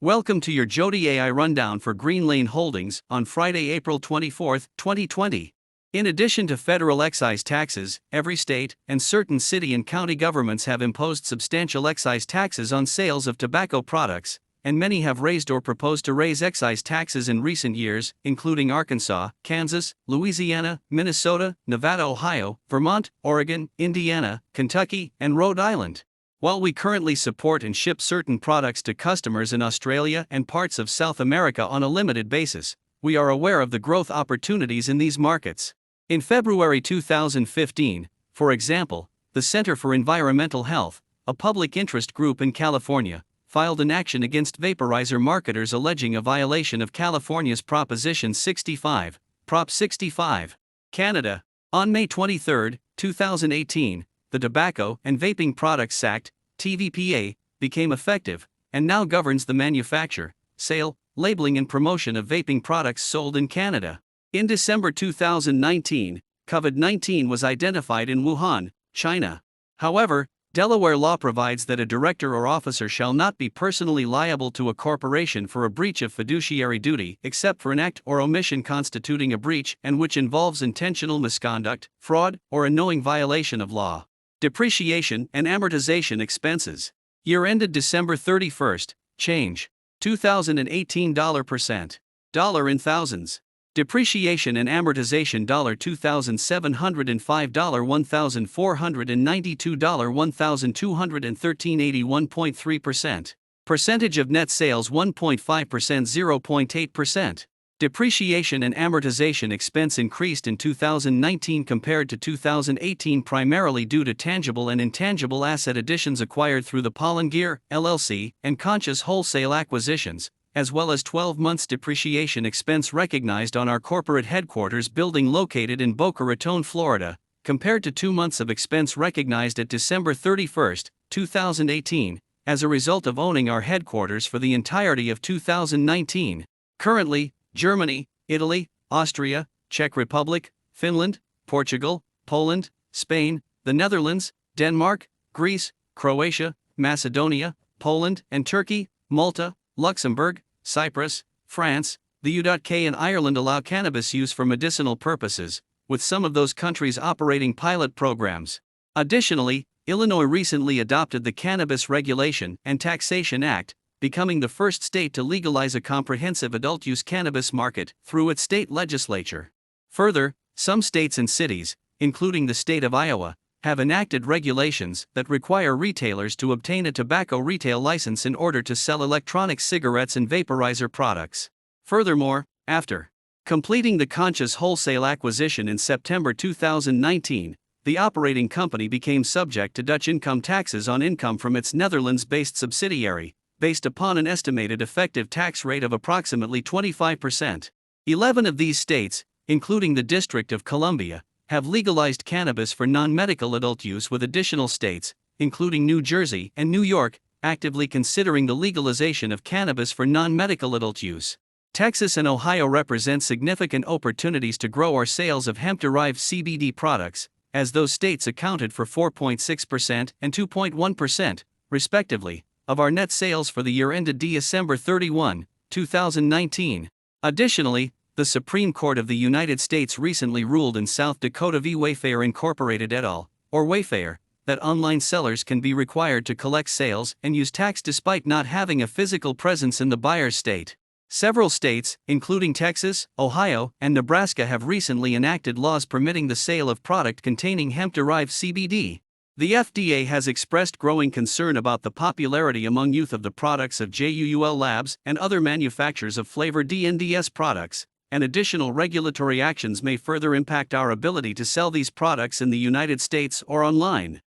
Welcome to your Jody AI Rundown for Greenlane Holdings on Friday, April 24, 2020. In addition to federal excise taxes, every state and certain city and county governments have imposed substantial excise taxes on sales of tobacco products, and many have raised or proposed to raise excise taxes in recent years, including Arkansas, Kansas, Louisiana, Minnesota, Nevada, Ohio, Vermont, Oregon, Indiana, Kentucky, and Rhode Island. While we currently support and ship certain products to customers in Australia and parts of South America on a limited basis, we are aware of the growth opportunities in these markets. In February 2015, for example, the Center for Environmental Health, a public interest group in California, filed an action against vaporizer marketers alleging a violation of California's Proposition 65, Prop 65. Canada. On May 23, 2018, the Tobacco and Vaping Products Act, TVPA, became effective, and now governs the manufacture, sale, labeling and promotion of vaping products sold in Canada. In December 2019, COVID-19 was identified in Wuhan, China. However, Delaware law provides that a director or officer shall not be personally liable to a corporation for a breach of fiduciary duty except for an act or omission constituting a breach and which involves intentional misconduct, fraud, or a knowing violation of law. Depreciation and amortization expenses. Year ended December 31. Change. 2018 %. Dollar in thousands. Depreciation and amortization $2,705, $1,492, $1,213, 81.3%. Percentage of net sales 1.5%, 0.8%. Depreciation and amortization expense increased in 2019 compared to 2018 primarily due to tangible and intangible asset additions acquired through the Pollen Gear, LLC, and Conscious Wholesale acquisitions, as well as 12 months depreciation expense recognized on our corporate headquarters building located in Boca Raton, Florida, compared to 2 months of expense recognized at December 31, 2018, as a result of owning our headquarters for the entirety of 2019. Currently, Germany, Italy, Austria, Czech Republic, Finland, Portugal, Poland, Spain, the Netherlands, Denmark, Greece, Croatia, Macedonia, Poland and Turkey, Malta, Luxembourg, Cyprus, France, the UK and Ireland allow cannabis use for medicinal purposes, with some of those countries operating pilot programs. Additionally, Illinois recently adopted the Cannabis Regulation and Taxation Act, becoming the first state to legalize a comprehensive adult-use cannabis market through its state legislature. Further, some states and cities, including the state of Iowa, have enacted regulations that require retailers to obtain a tobacco retail license in order to sell electronic cigarettes and vaporizer products. Furthermore, after completing the Conscious Wholesale acquisition in September 2019, the operating company became subject to Dutch income taxes on income from its Netherlands-based subsidiary, based upon an estimated effective tax rate of approximately 25%. 11 of these states, including the District of Columbia, have legalized cannabis for non-medical adult use, with additional states, including New Jersey and New York, actively considering the legalization of cannabis for non-medical adult use. Texas and Ohio represent significant opportunities to grow our sales of hemp-derived CBD products, as those states accounted for 4.6% and 2.1%, respectively, of our net sales for the year ended December 31, 2019. Additionally, the Supreme Court of the United States recently ruled in South Dakota v. Wayfair Incorporated et al., or Wayfair, that online sellers can be required to collect sales and use tax despite not having a physical presence in the buyer's state. Several states, including Texas, Ohio, and Nebraska, have recently enacted laws permitting the sale of product containing hemp-derived CBD. The FDA has expressed growing concern about the popularity among youth of the products of JUUL Labs and other manufacturers of flavored DNDS products, and additional regulatory actions may further impact our ability to sell these products in the United States or online.